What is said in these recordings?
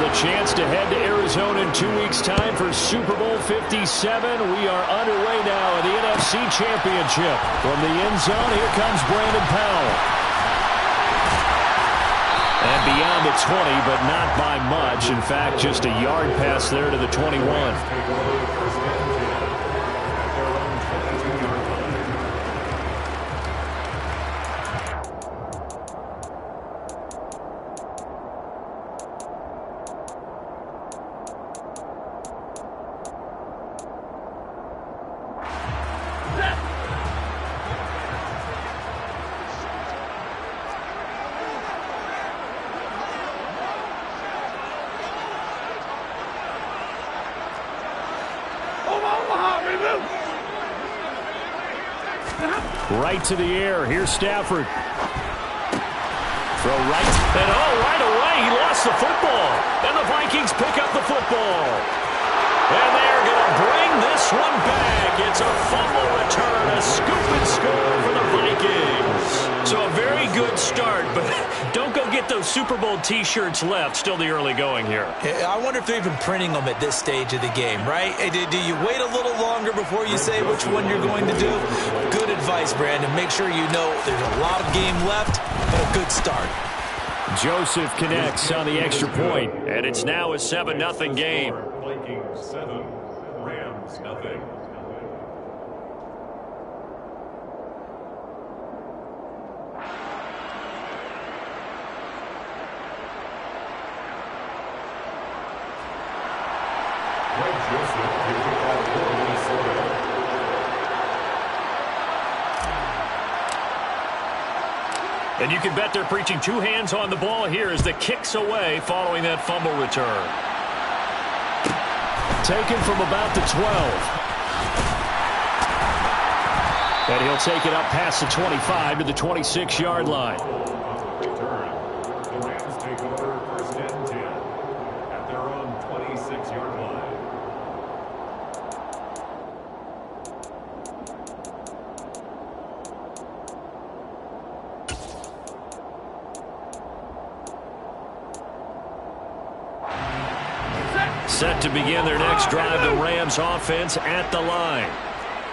With a chance to head to Arizona in 2 weeks' time for Super Bowl 57. We are underway now in the NFC Championship. From the end zone, here comes Brandon Powell. And beyond the 20, but not by much. In fact, just a yard pass there to the 21. Right to the air. Here's Stafford. Throw right. And right away, he lost the football. And the Vikings pick up the football. And they're going to bring this one back. It's a fumble return, a scoop and score for the Vikings. So a very good start, but don't go get those Super Bowl T-shirts left. Still the early going here. I wonder if they're even printing them at this stage of the game, right? Do you wait a little longer before you say which one you're going to do? Good advice, Brandon. Make sure you know there's a lot of game left, but a good start. Joseph connects on the extra point, and it's now a 7-0 game. Vikings 7, Rams nothing. And you can bet they're preaching two hands on the ball here as the kick's away following that fumble return. Taken from about the 12. And he'll take it up past the 25 to the 26-yard line. The Rams take over first and 10 at their own 26-yard line. Set to begin their next drive, the Rams offense at the line.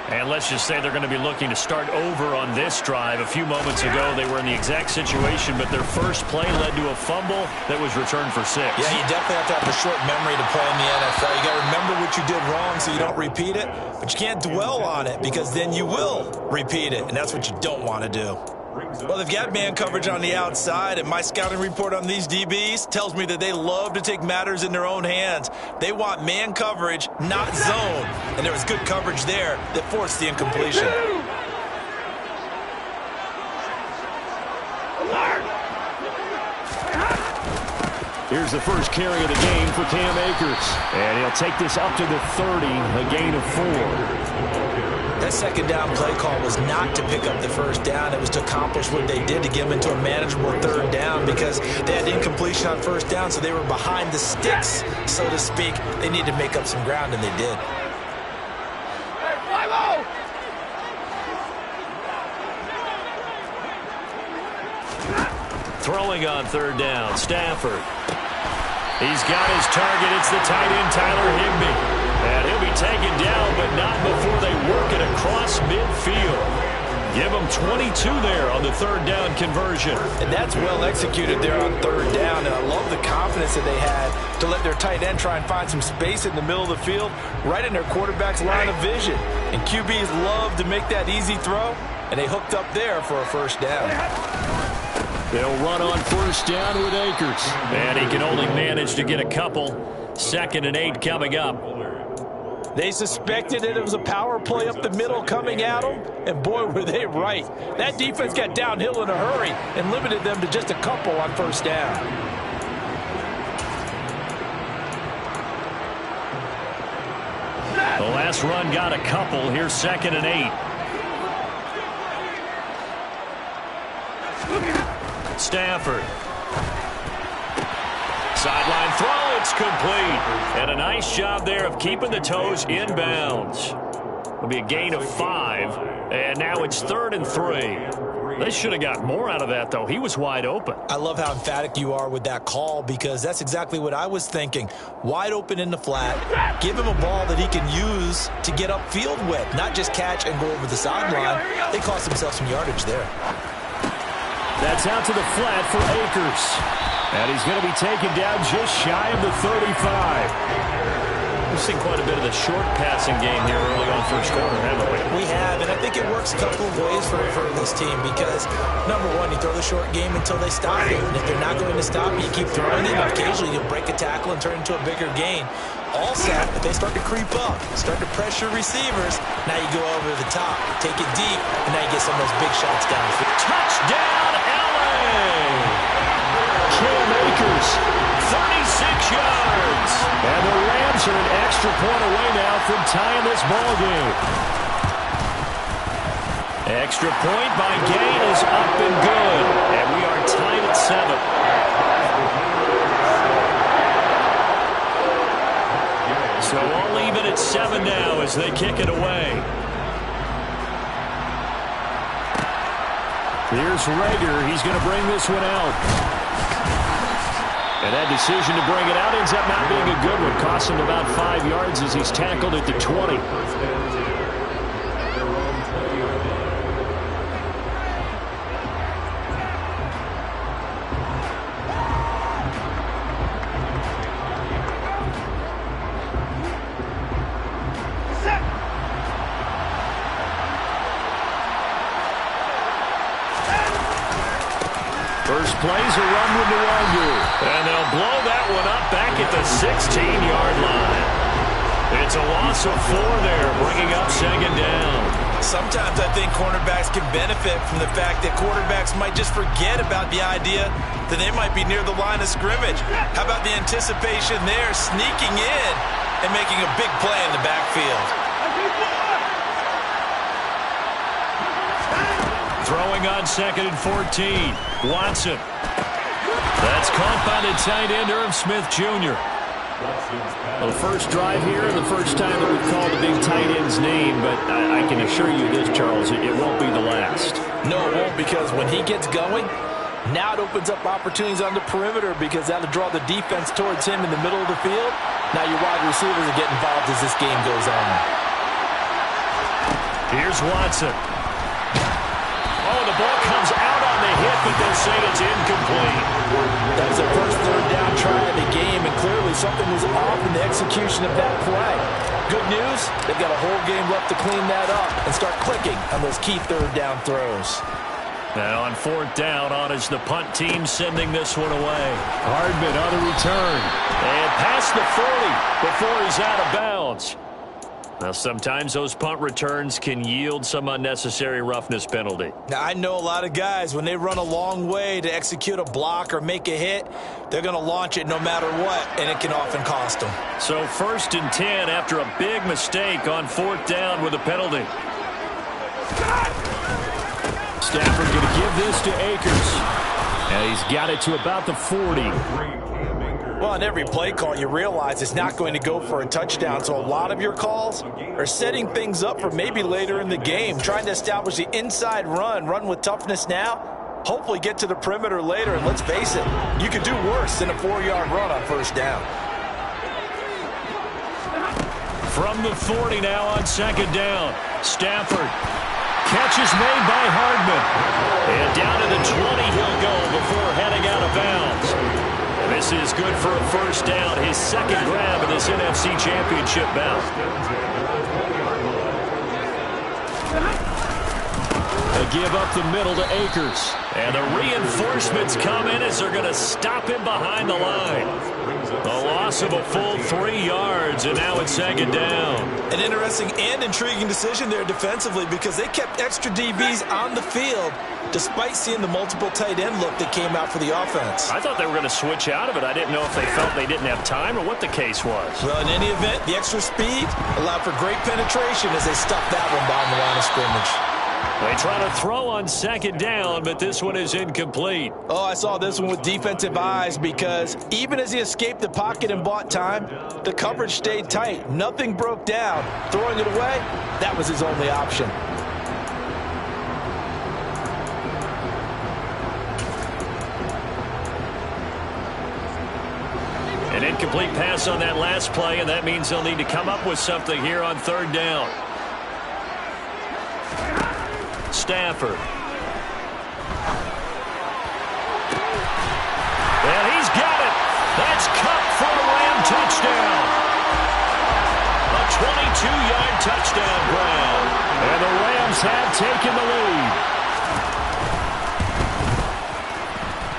And let's just say they're going to be looking to start over on this drive. A few moments ago, they were in the exact situation, but their first play led to a fumble that was returned for 6. Yeah, you definitely have to have a short memory to play in the NFL. You got to remember what you did wrong so you don't repeat it, but you can't dwell on it because then you will repeat it, and that's what you don't want to do. Well, they've got man coverage on the outside, and my scouting report on these DBs tells me that they love to take matters in their own hands. They want man coverage, not zone, and there was good coverage there that forced the incompletion. Here's the first carry of the game for Cam Akers, and he'll take this up to the 30, a gain of 4. That second down play call was not to pick up the first down. It was to accomplish what they did to get them into a manageable third down because they had incompletion on first down, so they were behind the sticks, so to speak. They needed to make up some ground, and they did. Throwing on third down, Stafford. He's got his target. It's the tight end, Tyler Higbee. And he'll be taken down, but not before they work it across midfield. Give them 22 there on the third down conversion. And that's well executed there on third down. And I love the confidence that they had to let their tight end try and find some space in the middle of the field, right in their quarterback's line of vision. And QBs love to make that easy throw, and they hooked up there for a first down. They'll run on first down with Akers. And he can only manage to get a couple. 2nd and 8 coming up. They suspected that it was a power play up the middle coming at them, and boy, were they right. That defense got downhill in a hurry and limited them to just a couple on first down. The last run got a couple. Here's 2nd and 8. Stafford. Sideline throw, it's complete. And a nice job there of keeping the toes inbounds. It'll be a gain of 5. And now it's 3rd and 3. They should have got more out of that, though. He was wide open. I love how emphatic you are with that call because that's exactly what I was thinking. Wide open in the flat. Give him a ball that he can use to get upfield with, not just catch and go over the sideline. They cost themselves some yardage there. That's out to the flat for Akers. And he's going to be taken down just shy of the 35. We've seen quite a bit of the short passing game here early on first quarter, haven't we? We have, and I think it works a couple of ways for this team because, number one, you throw the short game until they stop it. And if they're not going to stop it, you keep throwing it. Occasionally, you'll break a tackle and turn it into a bigger gain. Also, if they start to creep up, start to pressure receivers, now you go over the top, take it deep, and now you get some of those big shots down. Touchdown, LA! Cam Akers, 36 yards. And the Rams are an extra point away now from tying this ball game. Extra point by Gain is up and good. And we are tied at 7. So all even at 7 now as they kick it away. Here's Rager. He's going to bring this one out. And that decision to bring it out ends up not being a good one. Costs him about 5 yards as he's tackled at the 20. First play's a run with Nwangu. And they'll blow that one up back at the 16-yard line. It's a loss of 4 there, bringing up second down. Sometimes I think cornerbacks can benefit from the fact that quarterbacks might just forget about the idea that they might be near the line of scrimmage. How about the anticipation there, sneaking in and making a big play in the backfield? Throwing on 2nd and 14. Watson. That's caught by the tight end, Irv Smith Jr. Well, the first drive here, the first time that we've called a big tight end's name, but I can assure you this, Charles, it won't be the last. No, it won't, because when he gets going, now it opens up opportunities on the perimeter because that'll draw the defense towards him in the middle of the field. Now your wide receivers will get involved as this game goes on. Here's Watson. Oh, the ball comes out on the hit, but they'll say it's incomplete. That was their first third down try of the game, and clearly something was off in the execution of that play. Good news, they've got a whole game left to clean that up and start clicking on those key third down throws. Now on 4th down, on is the punt team sending this one away. Hardman on the return. And past the 40 before he's out of bounds. Now, sometimes those punt returns can yield some unnecessary roughness penalty. Now, I know a lot of guys, when they run a long way to execute a block or make a hit, they're going to launch it no matter what, and it can often cost them. So 1st and 10 after a big mistake on 4th down with a penalty. Stafford going to give this to Akers. And he's got it to about the 40. Well, on every play call, you realize it's not going to go for a touchdown, so a lot of your calls are setting things up for maybe later in the game, trying to establish the inside run with toughness now, hopefully get to the perimeter later, and let's face it, you could do worse than a 4-yard run on 1st down. From the 40 now on 2nd down, Stafford. Catch is made by Hardman. And down to the 20 he'll go before heading out of bounds. This is good for a 1st down, his 2nd grab in this NFC Championship bout. They give up the middle to Akers. And the reinforcements come in as they're going to stop him behind the line. A loss of a full 3 yards, and now it's 2nd down. An interesting and intriguing decision there defensively because they kept extra DBs on the field despite seeing the multiple tight end look that came out for the offense. I thought they were going to switch out of it. I didn't know if they felt they didn't have time or what the case was. Well, in any event, the extra speed allowed for great penetration as they stuffed that one behind the line of scrimmage. They try to throw on 2nd down, but this one is incomplete. Oh, I saw this one with defensive eyes because even as he escaped the pocket and bought time, the coverage stayed tight. Nothing broke down. Throwing it away, that was his only option. Incomplete pass on that last play, and that means they'll need to come up with something here on third down. Stafford. And he's got it. That's Kupp for a Ram touchdown. A 22-yard touchdown grab. And the Rams have taken the lead.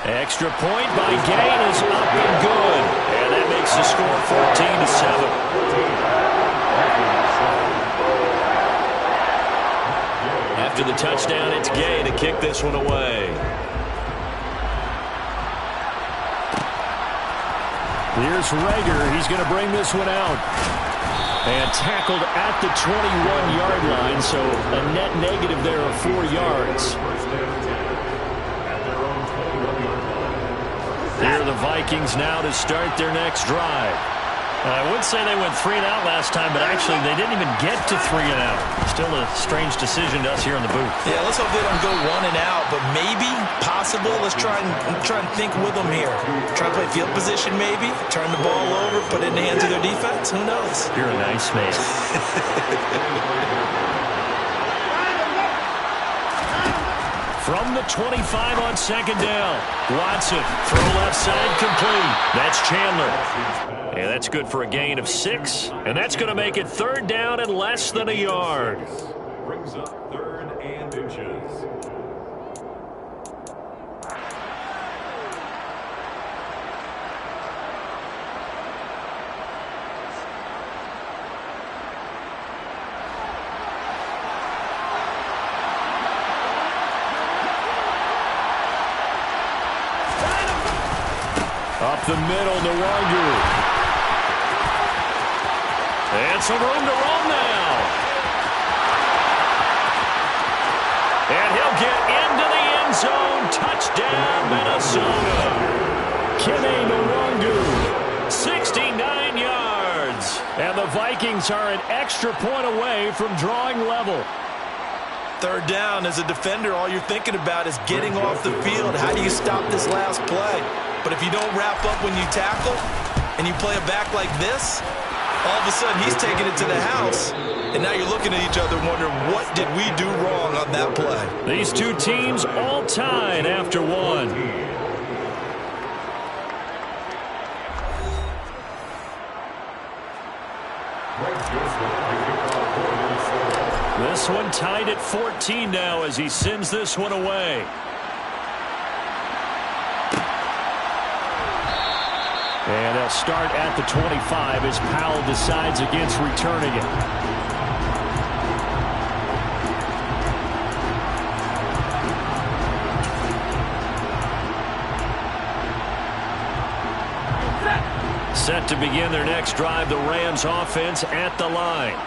Extra point by Gain is up and good. And that makes the score 14-7. After the touchdown, it's Gay to kick this one away. Here's Rager. He's going to bring this one out. And tackled at the 21-yard line, so a net negative there of 4 yards. Here are the Vikings now to start their next drive. I would say they went 3 and out last time, but actually they didn't even get to 3 and out. Still a strange decision to us here in the booth. Yeah, let's hope they don't go 1 and out, but maybe, possible. Let's try and think with them here. Try to play field position maybe, turn the ball over, put it in the hands of their defense. Who knows? You're a nice man. From the 25 on second down. Watson, throw left side, complete. That's Chandler. And that's good for a gain of 6. And that's going to make it third down and less than a yard. Brings up 3rd and inches. Up the middle, Nwangu. And some room to roam now. And he'll get into the end zone. Touchdown, Minnesota. Kene Nwangu, 69 yards. And the Vikings are an extra point away from drawing level. Third down, as a defender, all you're thinking about is getting off the field. How do you stop this last play? But if you don't wrap up when you tackle and you play a back like this, all of a sudden he's taking it to the house. And now you're looking at each other wondering, what did we do wrong on that play? These two teams all tied after 1. This one tied at 14 now as he sends this one away. And they'll start at the 25 as Powell decides against returning it. Set to begin their next drive, the Rams offense at the line.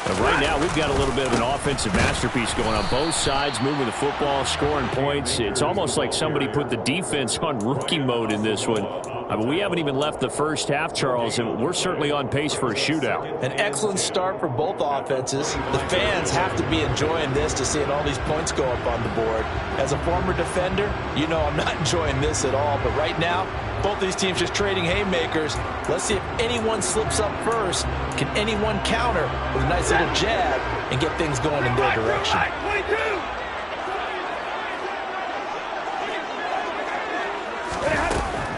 And right now, we've got a little bit of an offensive masterpiece going on both sides, moving the football, scoring points. It's almost like somebody put the defense on rookie mode in this one. I mean, we haven't even left the first half, Charles, and we're certainly on pace for a shootout. An excellent start for both offenses. The fans have to be enjoying this to seeing all these points go up on the board. As a former defender, you know I'm not enjoying this at all. But right now, both these teams just trading haymakers. Let's see if anyone slips up first. Can anyone counter with a nice little jab and get things going in their direction?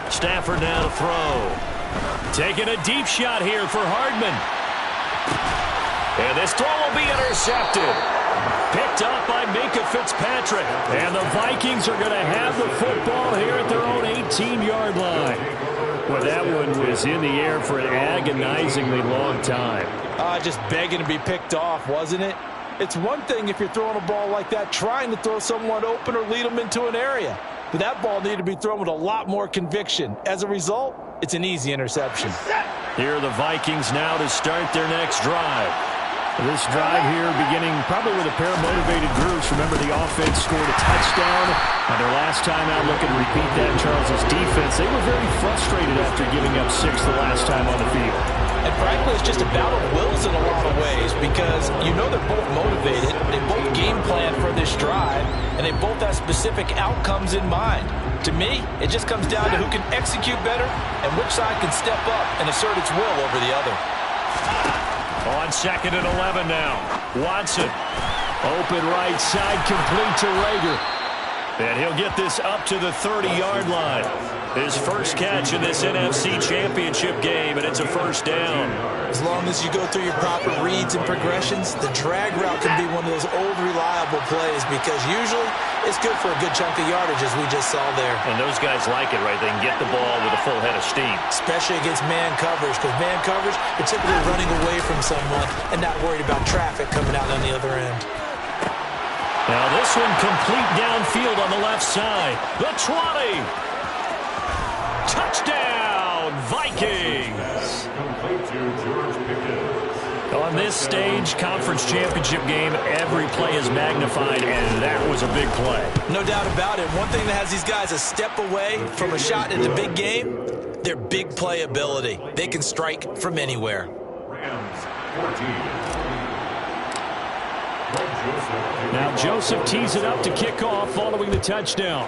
Stafford now to throw. Taking a deep shot here for Hardman. And this throw will be intercepted. Picked up by Minkah Fitzpatrick. And the Vikings are going to have the football here at their own 18-yard line. Well, that one was in the air for an agonizingly long time. Just begging to be picked off, wasn't it? It's one thing if you're throwing a ball like that, trying to throw someone open or lead them into an area. But that ball needed to be thrown with a lot more conviction. As a result, it's an easy interception. Here are the Vikings now to start their next drive. This drive here beginning probably with a pair of motivated groups. Remember, the offense scored a touchdown. And their last time out looking to repeat that. Charles' defense, they were very frustrated after giving up 6 the last time on the field. And frankly, it's just a battle of wills in a lot of ways because you know they're both motivated. They both game plan for this drive, and they both have specific outcomes in mind. To me, it just comes down to who can execute better and which side can step up and assert its will over the other. On 2nd and 11 now. Watson. Open right side, complete to Rager. And he'll get this up to the 30-yard line. His first catch in this NFC Championship game, and it's a first down. As long as you go through your proper reads and progressions, the drag route can be one of those old reliable plays because usually it's good for a good chunk of yardage, as we just saw there. And those guys like it, right? They can get the ball with a full head of steam. Especially against man coverage, because man coverage, you're typically running away from someone and not worried about traffic coming out on the other end. Now this one complete downfield on the left side. The 20. Touchdown, Vikings. Complete to George Pickens. On this stage, conference championship game, every play is magnified, and that was a big play. No doubt about it. One thing that has these guys a step away from a shot at the big game, their big play ability. They can strike from anywhere. Rams 14. Now Joseph tees it up to kick off following the touchdown.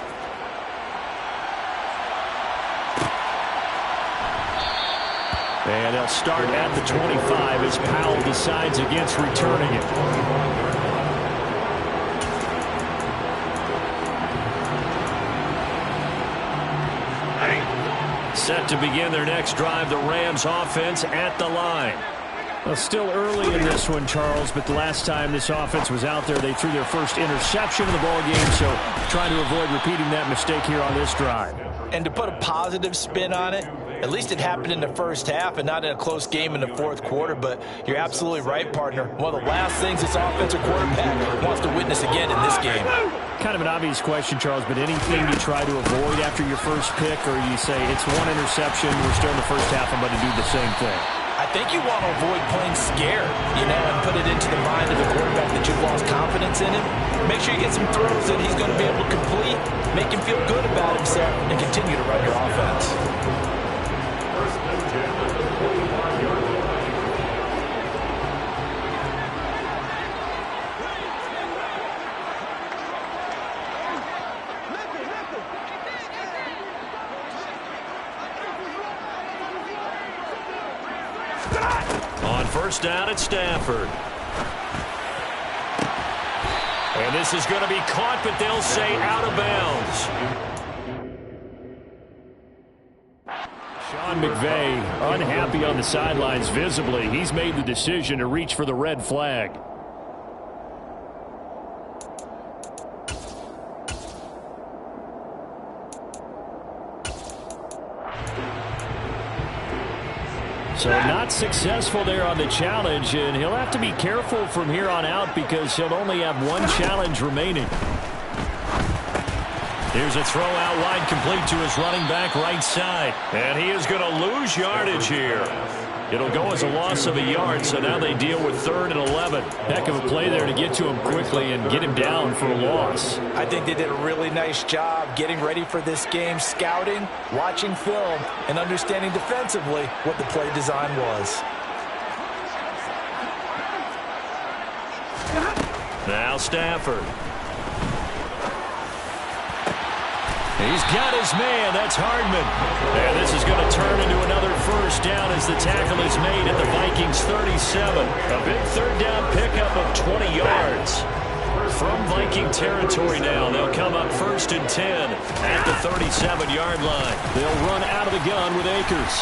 And they'll start at the 25 as Powell decides against returning it. Set to begin their next drive, the Rams offense at the line. Well, still early in this one, Charles, but the last time this offense was out there, they threw their first interception of the ball game, so trying to avoid repeating that mistake here on this drive. And to put a positive spin on it, at least it happened in the first half and not in a close game in the fourth quarter, but you're absolutely right, partner. One of the last things this offensive quarterback wants to witness again in this game. Kind of an obvious question, Charles, but anything you try to avoid after your first pick, or you say it's one interception, we're still in the first half, I'm going to do the same thing? I think you want to avoid playing scared, and put it into the mind of the quarterback that you've lost confidence in him. Make sure you get some throws that he's going to be able to complete, make him feel good about himself, and continue to run your offense. First and 10 at the 45-yard line. On first down at Stafford. And this is going to be caught, but they'll say out of bounds. Sean McVay unhappy on the sidelines visibly. He's made the decision to reach for the red flag. So not successful there on the challenge, and he'll have to be careful from here on out because he'll only have one challenge remaining. Here's a throw out wide, complete to his running back right side. And he is going to lose yardage here. It'll go as a loss of a yard, so now they deal with 3rd and 11. Heck of a play there to get to him quickly and get him down for a loss. I think they did a really nice job getting ready for this game, scouting, watching film, and understanding defensively what the play design was. Now Stafford. He's got his man. That's Hardman. And this is going to turn into another first down as the tackle is made at the Vikings 37. A big 3rd down pickup of 20 yards. From Viking territory now, they'll come up 1st and 10 at the 37-yard line. They'll run out of the gun with Akers.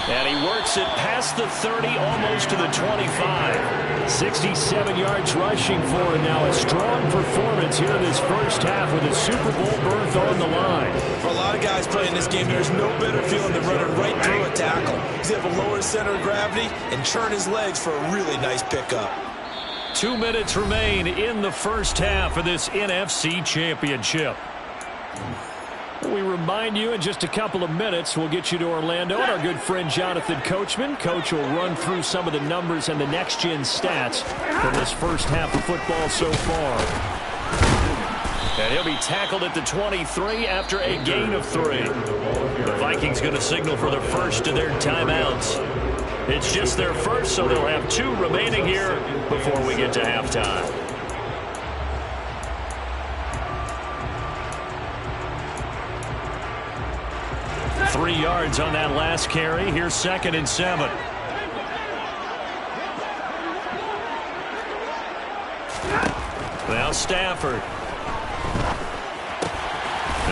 And he works it past the 30, almost to the 25. 67 yards rushing for him now. A strong performance here in this first half with a Super Bowl berth on the line. For a lot of guys playing this game, there's no better feeling than running right through a tackle. He's able to lower his center of gravity and churn his legs for a really nice pickup. 2 minutes remain in the first half of this NFC Championship. We remind you in just a couple of minutes we'll get you to Orlando and our good friend Jonathan Coachman. Coach will run through some of the numbers and the next-gen stats from this first half of football so far. And he'll be tackled at the 23 after a gain of 3. The Vikings going to signal for their first of their timeouts. It's just their first, so they'll have 2 remaining here before we get to halftime. 3 yards on that last carry. Here's 2nd and 7. Now Stafford.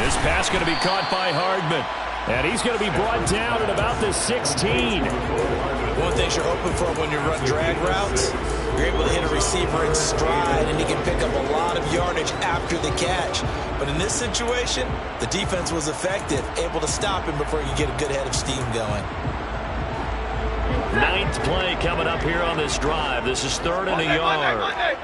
This pass going to be caught by Hardman. And he's going to be brought down at about the 16. One thing you're hoping for when you run drag routes, you're able to hit a receiver in stride, and he can pick up a lot of yardage after the catch. But in this situation, the defense was effective, able to stop him before you get a good head of steam going. 9th play coming up here on this drive. This is 3rd and a yard.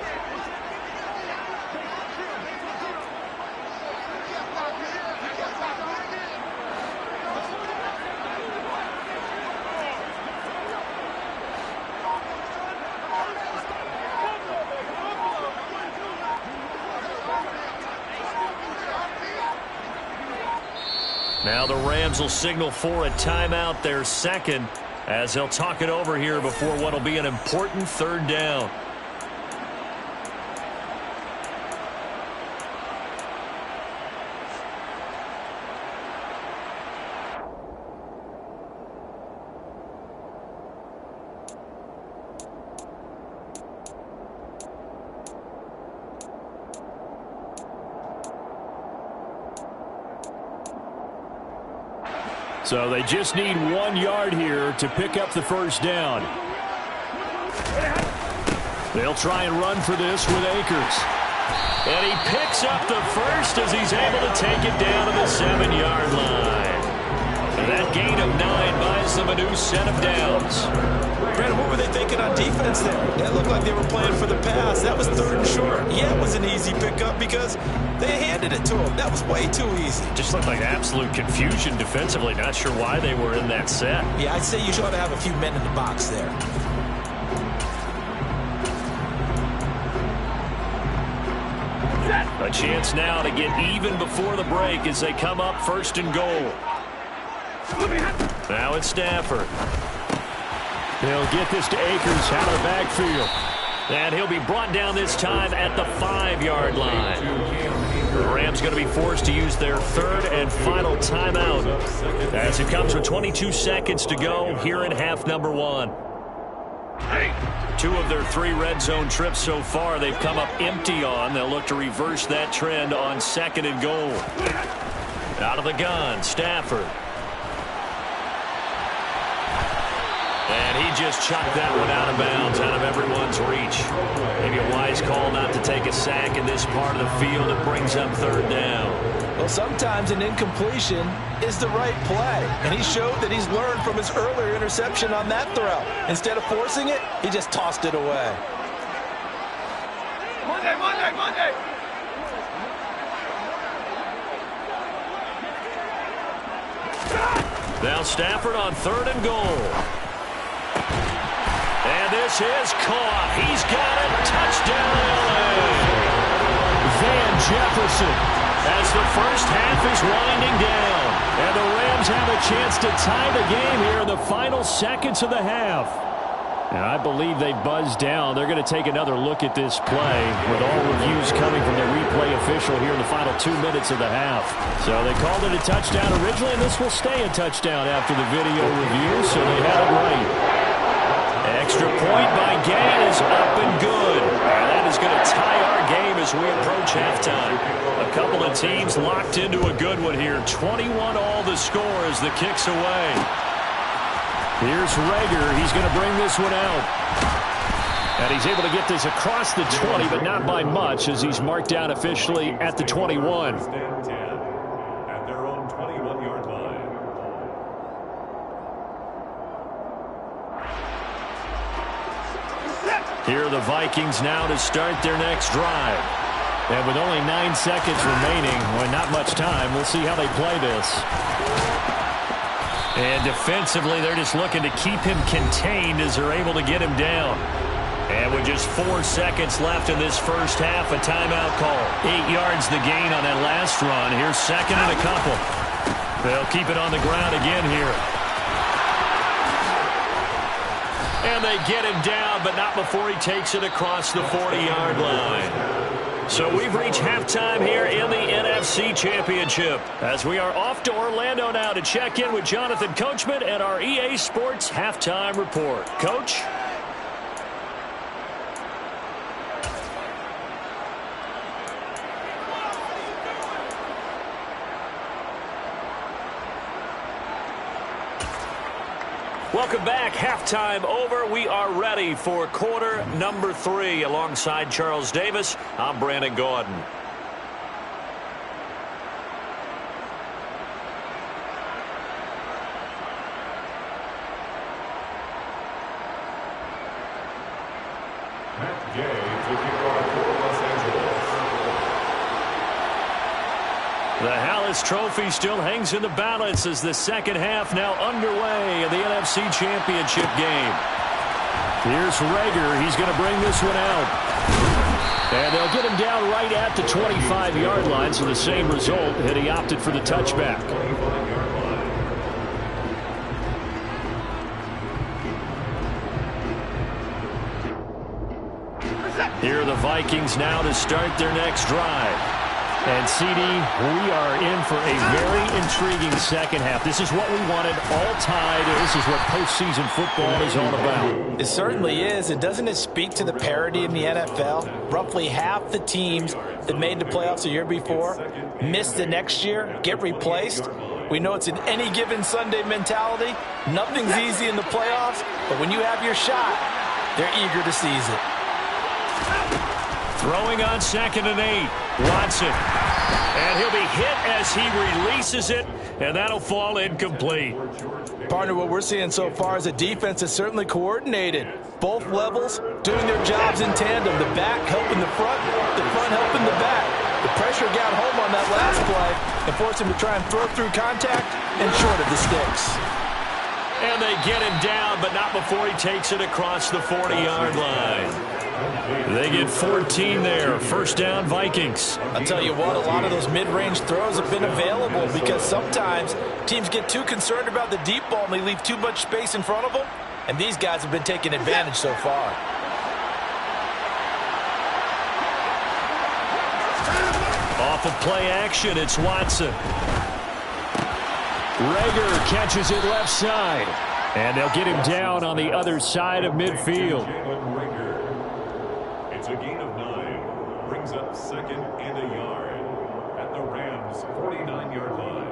Now the Rams will signal for a timeout, their 2nd, as they'll talk it over here before what will be an important 3rd down. So they just need 1 yard here to pick up the first down. They'll try and run for this with Akers. And he picks up the first as he's able to take it down to the 7-yard line. And that gain of 9 buys them a new set of downs. Brandon, what were they thinking on defense there? That looked like they were playing for the pass. That was 3rd and short. Yeah, it was an easy pickup because they handed it to him. That was way too easy. Just looked like absolute confusion defensively. Not sure why they were in that set. Yeah, I'd say you ought to have a few men in the box there. A chance now to get even before the break as they come up 1st and goal. Now it's Stafford. They'll get this to Akers out of the backfield. And he'll be brought down this time at the 5-yard line. The Rams going to be forced to use their 3rd and final timeout as it comes with 22 seconds to go here in half number 1. 2 of their 3 red zone trips so far they've come up empty on. They'll look to reverse that trend on 2nd and goal. Out of the gun, Stafford. And he just chucked that one out of bounds, out of everyone's reach. Maybe a wise call not to take a sack in this part of the field. It brings up 3rd down. Well, sometimes an incompletion is the right play. And he showed that he's learned from his earlier interception on that throw. Instead of forcing it, he just tossed it away. Monday. Now Stafford on 3rd and goal. And this is caught. He's got it. Touchdown, LA. Van Jefferson as the first half is winding down. And the Rams have a chance to tie the game here in the final seconds of the half. And I believe they buzzed down. They're going to take another look at this play with all reviews coming from the replay official here in the final 2 minutes of the half. So they called it a touchdown originally, and this will stay a touchdown after the video review, so they had it right. Extra point by Gain is up and good. And that is going to tie our game as we approach halftime. A couple of teams locked into a good one here. 21 all the score as the kick's away. Here's Reagor. He's going to bring this one out. And he's able to get this across the 20, but not by much as he's marked down officially at the 21. At their own 21-yard line. Here are the Vikings now to start their next drive. And with only 9 seconds remaining, well, not much time, we'll see how they play this. And defensively, they're just looking to keep him contained as they're able to get him down. And with just 4 seconds left in this first half, a timeout call. 8 yards the gain on that last run. Here's second and a couple. They'll keep it on the ground again here. And they get him down, but not before he takes it across the 40-yard line. So we've reached halftime here in the NFC Championship, as we are off to Orlando now to check in with Jonathan Coachman and our EA Sports Halftime Report. Coach? Welcome back. Halftime over. We are ready for quarter number 3. Alongside Charles Davis, I'm Brandon Gaudin. Matt Gay to kick off for Los Angeles. The Hallis Trophy still hangs in the balance as the second half now underway in the NFC Championship game. Here's Rager. He's going to bring this one out. And they'll get him down right at the 25-yard line, so the same result, and he opted for the touchback. Here are the Vikings now to start their next drive. And, CD, we are in for a very intriguing second half. This is what we wanted, all tied. This is what postseason football is all about. It certainly is. And doesn't it speak to the parity in the NFL? Roughly half the teams that made the playoffs the year before miss the next year, get replaced. We know it's an any given Sunday mentality. Nothing's easy in the playoffs, but when you have your shot, they're eager to seize it. Throwing on 2nd and 8. Watson. And he'll be hit as he releases it, and that'll fall incomplete. Partner, what we're seeing so far is a defense that's certainly coordinated. Both levels doing their jobs in tandem. The back helping the front helping the back. The pressure got home on that last play and forced him to try and throw through contact and short of the sticks. And they get him down, but not before he takes it across the 40-yard line. They get 14 there. First down, Vikings. I'll tell you what, a lot of those mid-range throws have been available because sometimes teams get too concerned about the deep ball and they leave too much space in front of them, and these guys have been taking advantage so far. Off of play action, it's Watson. Rager catches it left side, and they'll get him down on the other side of midfield. It's a gain of 9. Brings up 2nd and a yard at the Rams' 49-yard line.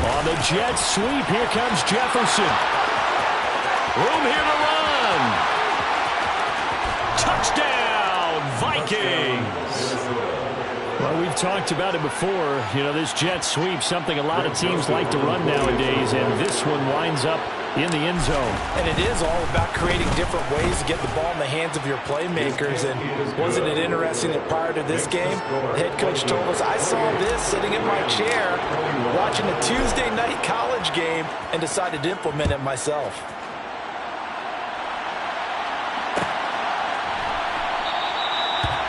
On the jet sweep, here comes Jefferson. Room here to run. Touchdown, Vikings. Well, we've talked about it before. You know, this jet sweep, something a lot of teams like to run nowadays, and this one winds up in the end zone. And it is all about creating different ways to get the ball in the hands of your playmakers. And wasn't it interesting that prior to this game, the head coach told us, I saw this sitting in my chair watching a Tuesday night college game and decided to implement it myself.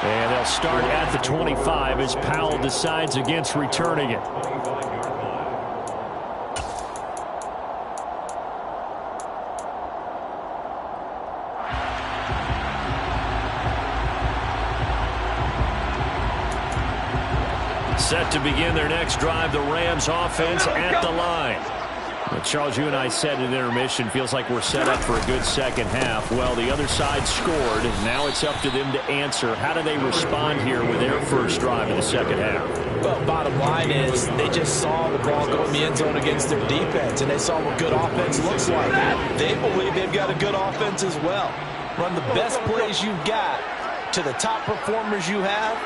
And they'll start at the 25 as Powell decides against returning it. Set to begin their next drive, the Rams offense at the line. Well, Charles, you and I said at intermission, feels like we're set up for a good second half. Well, the other side scored. Now it's up to them to answer. How do they respond here with their first drive of the second half? Well, bottom line is they just saw the ball go in the end zone against their defense, and they saw what good offense looks like. They believe they've got a good offense as well. Run the best plays you've got to the top performers you have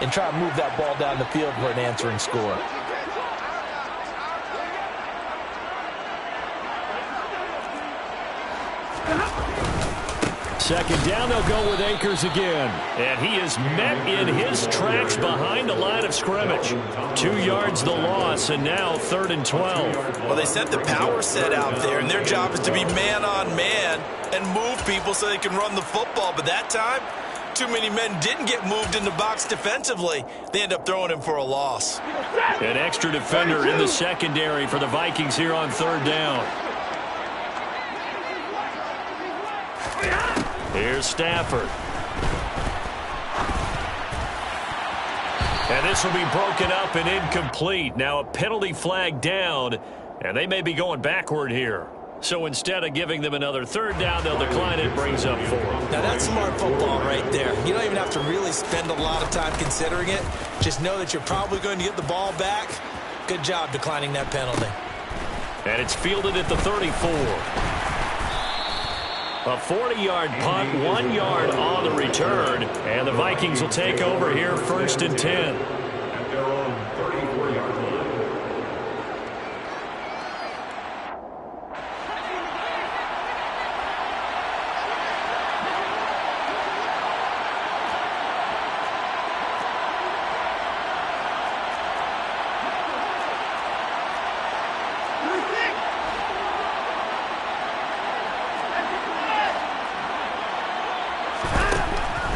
and try to move that ball down the field for an answering score. Second down, they'll go with Akers again. And he is met in his tracks behind the line of scrimmage. 2 yards the loss, and now 3rd and 12. Well, they sent the power set out there, and their job is to be man-on-man and move people so they can run the football. But that time, too many men didn't get moved in the box defensively. They end up throwing him for a loss. An extra defender in the secondary for the Vikings here on 3rd down. Here's Stafford. And this will be broken up and incomplete. Now a penalty flag down, and they may be going backward here. So instead of giving them another 3rd down, they'll decline it, brings up 4. Now that's smart football right there. You don't even have to really spend a lot of time considering it. Just know that you're probably going to get the ball back. Good job declining that penalty. And it's fielded at the 34. A 40-yard punt, 1 yard on the return. And the Vikings will take over here 1st and 10. At their own 34-yard line.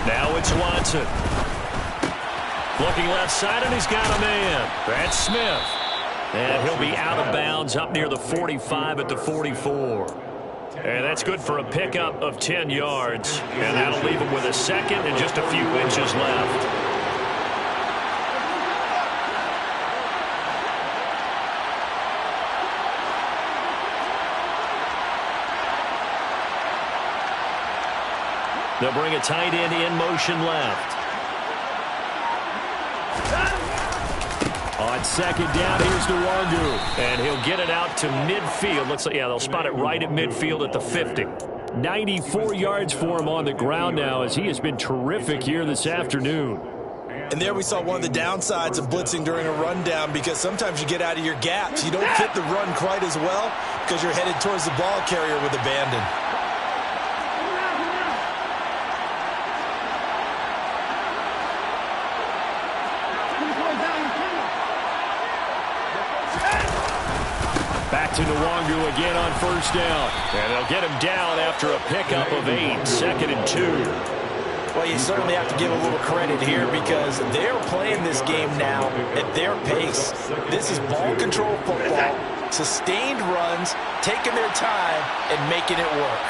Now it's Watson. Looking left side, and he's got a man. That's Smith. And he'll be out of bounds up near the 45 at the 44. And that's good for a pickup of 10 yards. And that'll leave him with a 2nd and just a few inches left. They'll bring a tight end in motion left. On 2nd down, here's Nwangu. And he'll get it out to midfield. Looks like, yeah, they'll spot it right at midfield at the 50. 94 yards for him on the ground now, as he has been terrific here this afternoon. And there we saw one of the downsides of blitzing during a rundown, because sometimes you get out of your gaps. You don't fit the run quite as well because you're headed towards the ball carrier with abandon. Back to Nwangu again on 1st down. And they'll get him down after a pickup of 8, 2nd and 2. Well, you certainly have to give a little credit here, because they're playing this game now at their pace. This is ball control football, sustained runs, taking their time, and making it work.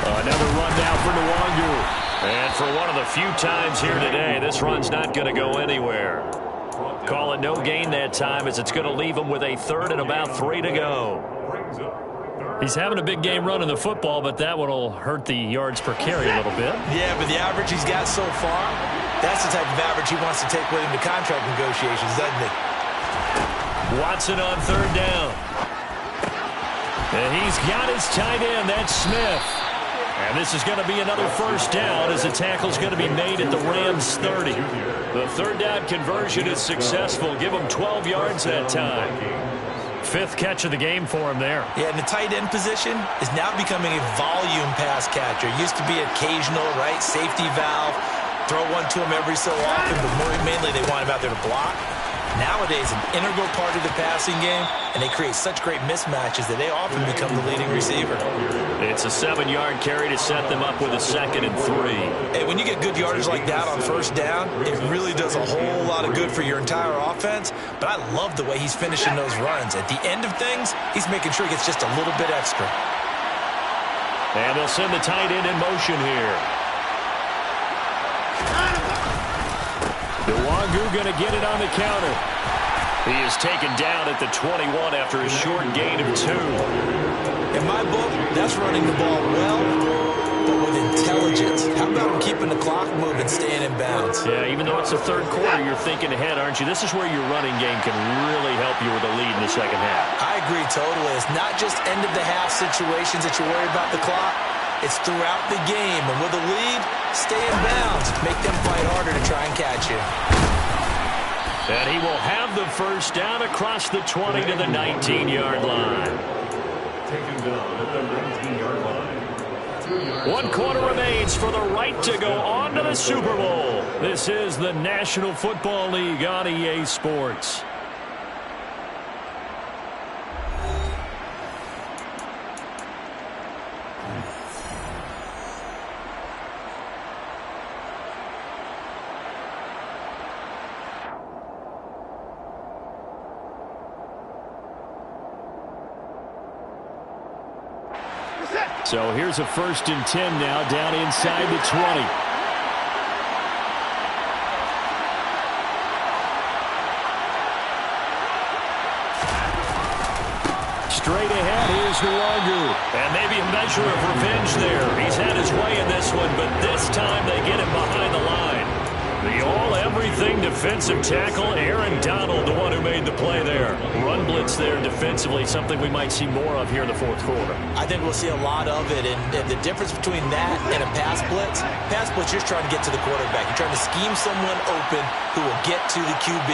Another run now for Nwangu. And for one of the few times here today, this run's not going to go anywhere. Call it no gain that time, as it's going to leave him with a 3rd and about 3 to go. He's having a big game running the football, but that one will hurt the yards per carry a little bit. Yeah, but the average he's got so far, that's the type of average he wants to take with him to contract negotiations, doesn't he? Watson on 3rd down. And he's got his tight end. That's Smith. And this is going to be another 1st down, as the tackle's going to be made at the Rams' 30. The 3rd down conversion is successful. Give him 12 yards that time. 5th catch of the game for him there. Yeah, and the tight end position is now becoming a volume pass catcher. It used to be occasional, right? Safety valve. Throw one to him every so often, but mainly they want him out there to block. Nowadays, an integral part of the passing game, and they create such great mismatches that they often become the leading receiver. It's a 7-yard carry to set them up with a 2nd and 3. Hey, when you get good yardage like that on 1st down, it really does a whole lot of good for your entire offense. But I love the way he's finishing those runs. At the end of things, he's making sure he gets just a little bit extra. And they'll send the tight end in motion here. Nwangu going to get it on the counter. He is taken down at the 21 after a short gain of 2. In my book, that's running the ball well, but with intelligence. How about him keeping the clock moving, staying in bounds? Yeah, even though it's the 3rd quarter, you're thinking ahead, aren't you? This is where your running game can really help you with a lead in the 2nd half. I agree totally. It's not just end-of-the-half situations that you worry about the clock. It's throughout the game. And with a lead, stay in bounds. Make them fight harder to try and catch you. And he will have the first down across the 20 to the 19-yard line. Taken down at the 19-yard line. 1 quarter remains for the right to go on to the Super Bowl. This is the National Football League on EA Sports. So here's a 1st and 10 now down inside the 20. Straight ahead, here's Nwangu. And maybe a measure of revenge there. He's had his way in this one, but this time they get him behind the line. The all-everything defensive tackle, Aaron Donald, the one who made the play there. Run blitz there defensively, something we might see more of here in the 4th quarter. I think we'll see a lot of it, and the difference between that and a pass blitz, you're just trying to get to the quarterback. You're trying to scheme someone open who will get to the QB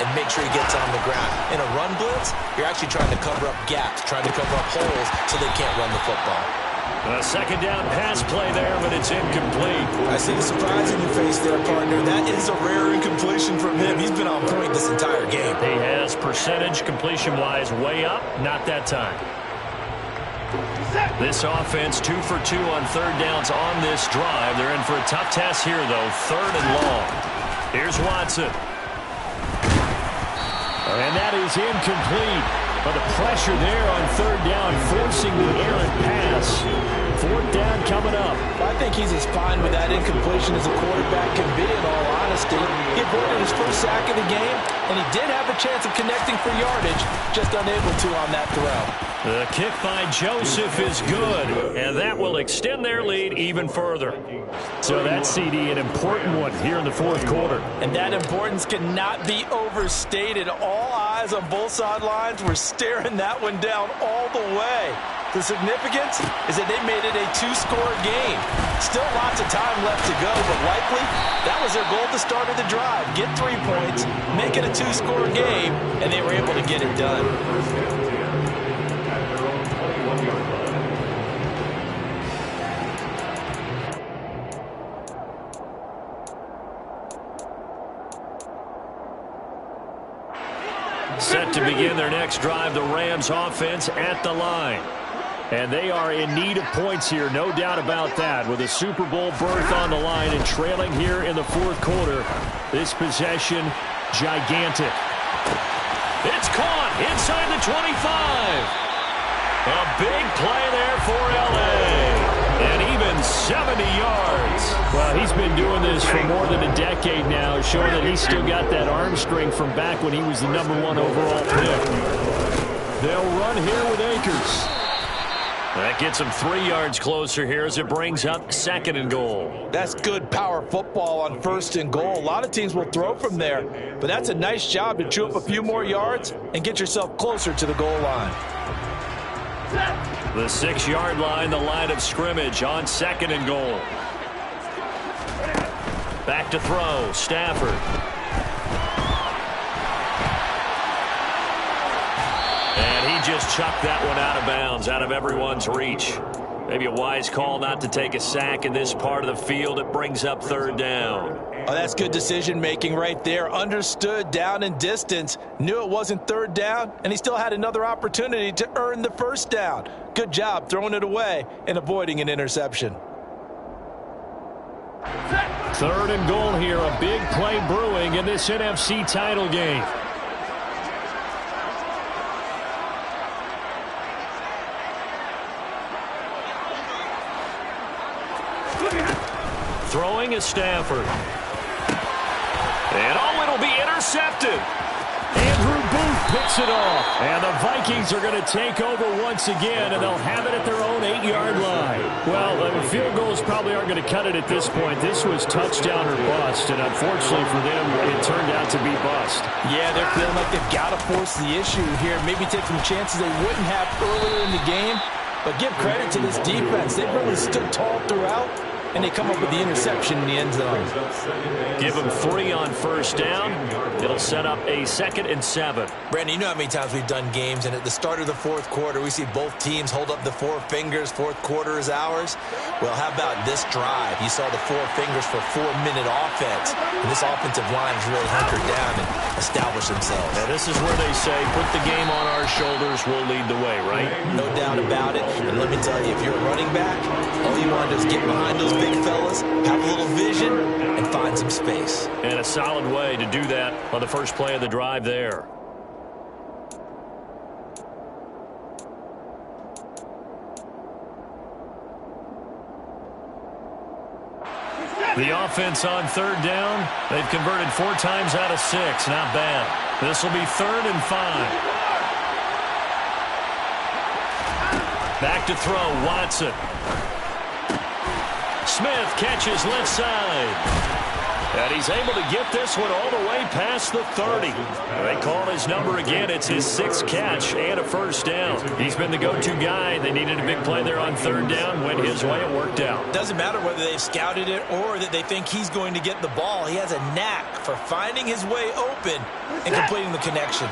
and make sure he gets on the ground. In a run blitz, you're actually trying to cover up gaps, trying to cover up holes so they can't run the football. A 2nd down pass play there, but it's incomplete. I see the surprise in your face there, partner. That is a rare incompletion from him. He's been on point this entire game. He has percentage completion-wise way up, not that time. This offense 2 for 2 on 3rd downs on this drive. They're in for a tough test here, though. 3rd and long. Here's Watson. And that is incomplete. But the pressure there on 3rd down, forcing the errant pass. 4th down coming up. I think he's as fine with that incompletion as a quarterback can be, in all honesty. He avoided his first sack of the game, and he did have a chance of connecting for yardage, just unable to on that throw. The kick by Joseph is good, and that will extend their lead even further. So that CD, an important one here in the 4th quarter. And that importance cannot be overstated. All eyes on both sidelines were staring that one down all the way. The significance is that they made it a 2-score game. Still lots of time left to go, but likely that was their goal at the start of the drive. Get 3 points, make it a 2-score game, and they were able to get it done. Set to begin their next drive, the Rams offense at the line. And they are in need of points here, no doubt about that. With a Super Bowl berth on the line and trailing here in the 4th quarter, this possession, gigantic. It's caught inside the 25. A big play there for L.A. And even 70 yards. Well, he's been doing this for more than a decade now, showing that he's still got that arm strength from back when he was the #1 overall pick. They'll run here with Akers. That gets him 3 yards closer here as it brings up 2nd and goal. That's good power football on 1st and goal. A lot of teams will throw from there, but that's a nice job to chew up a few more yards and get yourself closer to the goal line. The 6-yard line, the line of scrimmage on 2nd and goal. Back to throw, Stafford. And he just chucked that one out of bounds, out of everyone's reach. Maybe a wise call not to take a sack in this part of the field. It brings up 3rd down. Oh, that's good decision-making right there. Understood down and distance. Knew it wasn't 3rd down, and he still had another opportunity to earn the 1st down. Good job throwing it away and avoiding an interception. 3rd and goal here. A big play brewing in this NFC title game. Throwing is Stafford. And oh, it'll be intercepted. Andrew Booth picks it off. And the Vikings are going to take over once again, and they'll have it at their own 8-yard line. Well, the field goals probably aren't going to cut it at this point. This was touchdown or bust, and unfortunately for them, it turned out to be bust. Yeah, they're feeling like they've got to force the issue here. Maybe take some chances they wouldn't have earlier in the game. But give credit to this defense. They've really stood tall throughout, and they come up with the interception in the end zone. Give them 3 on first down. It'll set up a 2nd and 7. Brandon, you know how many times we've done games, and at the start of the fourth quarter, we see both teams hold up the 4 fingers. Fourth quarter is ours. Well, how about this drive? You saw the 4 fingers for 4-minute offense. And this offensive line has really hunkered down and established themselves. Now, this is where they say, put the game on our shoulders, we'll lead the way, right? No doubt about it. And let me tell you, if you're a running back, all you want to do is get behind those big fellas, have a little vision, and find some space. And a solid way to do that on the first play of the drive there. The offense on 3rd down. They've converted 4 times out of 6. Not bad. This will be 3rd and 5. Back to throw, Watson. Smith catches left side. And he's able to get this one all the way past the 30. They call his number again. It's his 6th catch and a first down. He's been the go-to guy. They needed a big play there on 3rd down. Went his way. It worked out. Doesn't matter whether they've scouted it or that they think he's going to get the ball. He has a knack for finding his way open and completing the connection.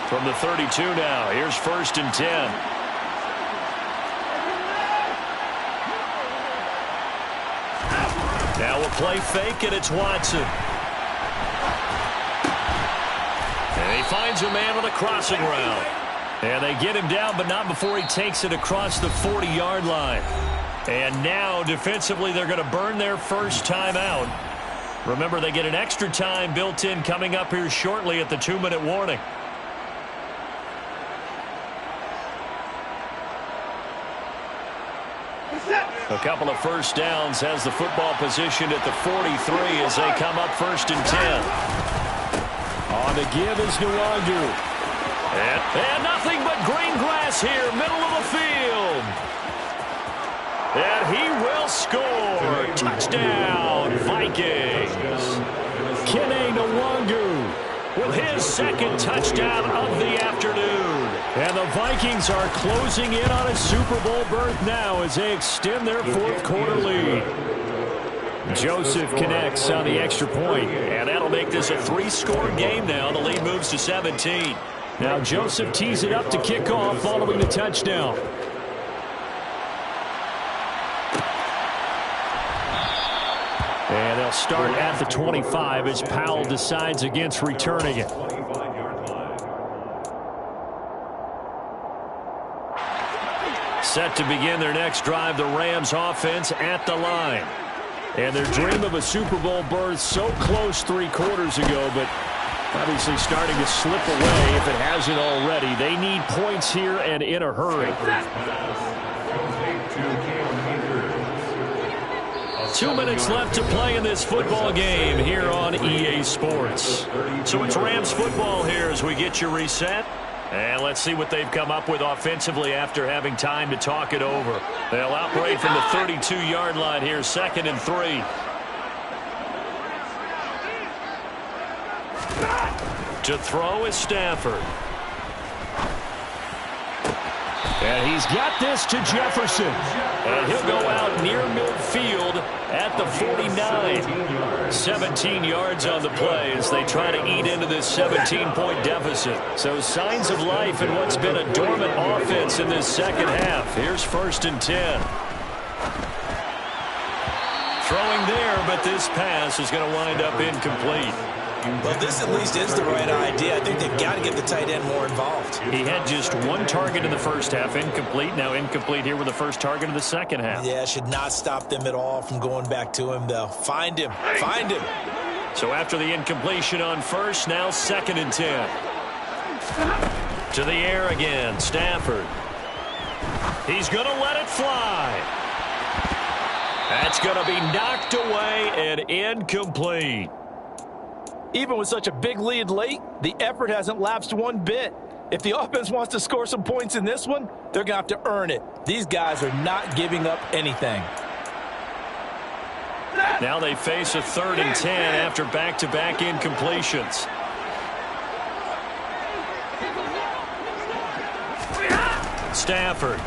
From the 32 now. Here's 1st and 10. Now a play fake, and it's Watson. And he finds a man on a crossing route. And they get him down, but not before he takes it across the 40-yard line. And now, defensively, they're going to burn their first time out. Remember, they get an extra time built in coming up here shortly at the 2-minute warning. A couple of first downs has the football positioned at the 43 as they come up 1st and 10. On the give is Nwangu. And nothing but green grass here, middle of the field. And he will score. Touchdown, Vikings. Kene Nwangu with his 2nd touchdown of the afternoon. And the Vikings are closing in on a Super Bowl berth now as they extend their 4th quarter lead. Joseph connects on the extra point, and that'll make this a 3-score game now. The lead moves to 17. Now Joseph tees it up to kick off following the touchdown. And they'll start at the 25 as Powell decides against returning it. Set to begin their next drive, the Rams offense at the line. And their dream of a Super Bowl berth so close 3 quarters ago, but obviously starting to slip away if it hasn't already. They need points here and in a hurry. 2 minutes left to play in this football game here on EA Sports. So it's Rams football here as we get you reset. And let's see what they've come up with offensively after having time to talk it over. They'll operate from the 32-yard line here, 2nd and 3. To throw is Stafford. And he's got this to Jefferson. And he'll go out near midfield at the 49. 17 yards on the play as they try to eat into this 17-point deficit. So signs of life in what's been a dormant offense in this second half. Here's 1st and 10. Throwing there, but this pass is going to wind up incomplete. Well, this at least is the right idea. I think they've got to get the tight end more involved. He had just 1 target in the first half, incomplete. Now incomplete here with the first target of the second half. Yeah, should not stop them at all from going back to him, though. Find him. Find him. So after the incompletion on first, now 2nd and 10. To the air again, Stafford. He's going to let it fly. That's going to be knocked away and incomplete. Even with such a big lead late, the effort hasn't lapsed one bit. If the offense wants to score some points in this one, they're going to have to earn it. These guys are not giving up anything. Now they face a 3rd and 10 after back-to-back incompletions. Stafford.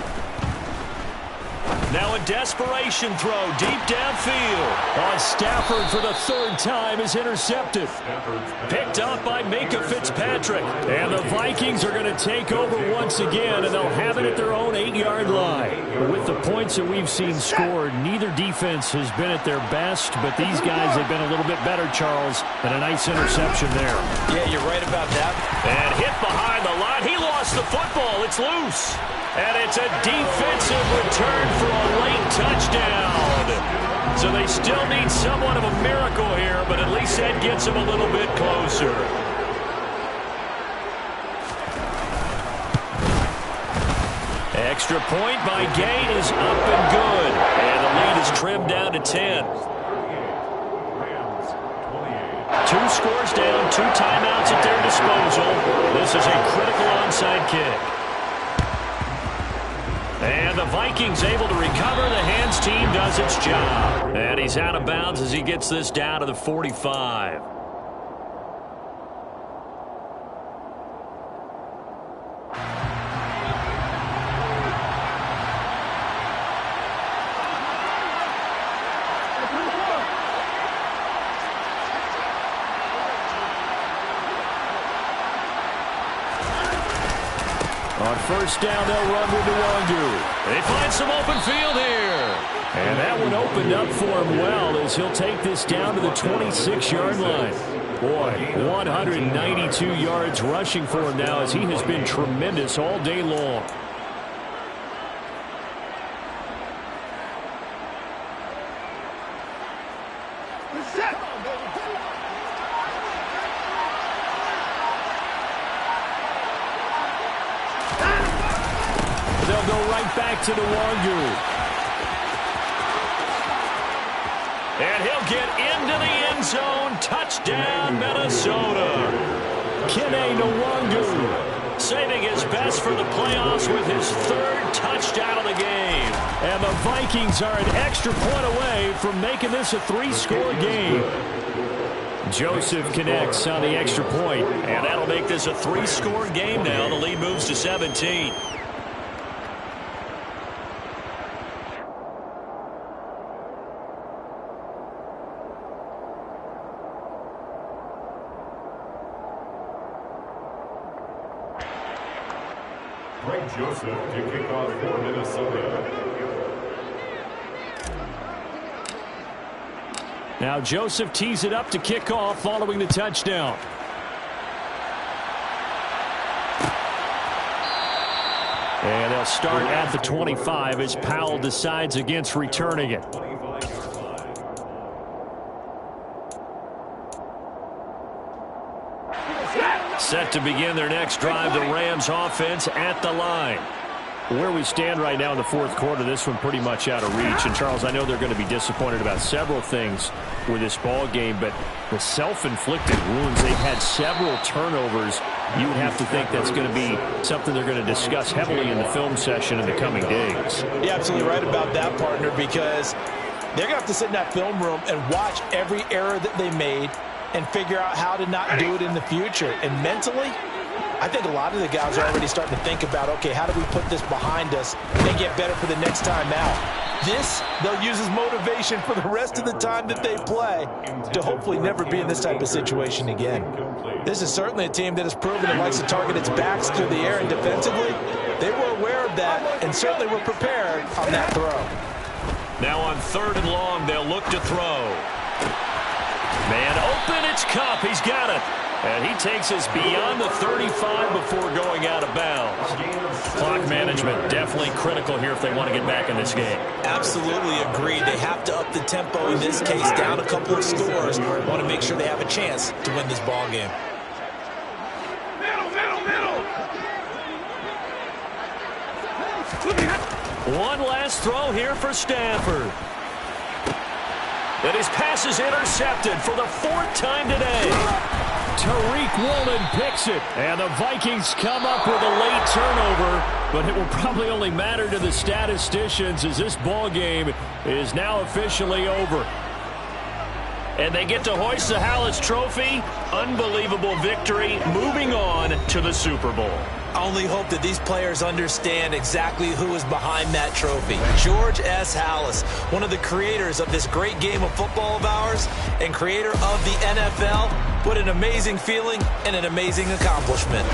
Now a desperation throw deep downfield. On Stafford for the third time is intercepted. Picked up by Minkah Fitzpatrick. And the Vikings are going to take over once again, and they'll have it at their own 8-yard line. With the points that we've seen scored, neither defense has been at their best, but these guys have been a little bit better, Charles, and a nice interception there. Yeah, you're right about that. And hit behind the line. He lost the football. It's loose. And it's a defensive return for a late touchdown. So they still need somewhat of a miracle here, but at least that gets them a little bit closer. Extra point by Gain is up and good. And the lead is trimmed down to 10. 2 scores down, 2 timeouts at their disposal. This is a critical onside kick. And the Vikings able to recover. The hands team does its job. And he's out of bounds as he gets this down to the 45. On first down, they'll run with Nwangu. They find some open field here. And that one opened up for him well as he'll take this down to the 26-yard line. Boy, 192 yards rushing for him now as he has been tremendous all day long. They'll go right back to Nwangu. And he'll get into the end zone. Touchdown, Minnesota. Kene Nwangu saving his best for the playoffs with his 3rd touchdown of the game. And the Vikings are an extra point away from making this a 3-score game. Joseph connects on the extra point, and that'll make this a 3-score game now. The lead moves to 17. Greg Joseph to kick off for Minnesota. Now Joseph tees it up to kick off following the touchdown. And they'll start at the 25 as Powell decides against returning it. Set to begin their next drive, the Rams offense at the line. Where we stand right now in the 4th quarter, this one pretty much out of reach. And, Charles, I know they're going to be disappointed about several things with this ball game, but the self-inflicted wounds, they've had several turnovers. You would have to think that's going to be something they're going to discuss heavily in the film session in the coming days. You're absolutely right about that, partner, because they're going to have to sit in that film room and watch every error that they made and figure out how to not do it in the future. And mentally, I think a lot of the guys are already starting to think about, okay, how do we put this behind us and get better for the next time out? This, they'll use as motivation for the rest of the time that they play to hopefully never be in this type of situation again. This is certainly a team that has proven it likes to target its backs through the air, and defensively, they were aware of that and certainly were prepared on that throw. Now on 3rd and long, they'll look to throw. Man open, it's Kupp. He's got it. And he takes us beyond the 35 before going out of bounds. Clock management definitely critical here if they want to get back in this game. Absolutely agreed. They have to up the tempo in this case, down a couple of scores. Want to make sure they have a chance to win this ball game. One last throw here for Stafford. And his pass is intercepted for the 4th time today. Tariq Woolen picks it. And the Vikings come up with a late turnover, but it will probably only matter to the statisticians as this ball game is now officially over. And they get to hoist the Halas Trophy. Unbelievable victory. Moving on to the Super Bowl. I only hope that these players understand exactly who is behind that trophy. George S. Halas, one of the creators of this great game of football of ours and creator of the NFL. What an amazing feeling and an amazing accomplishment.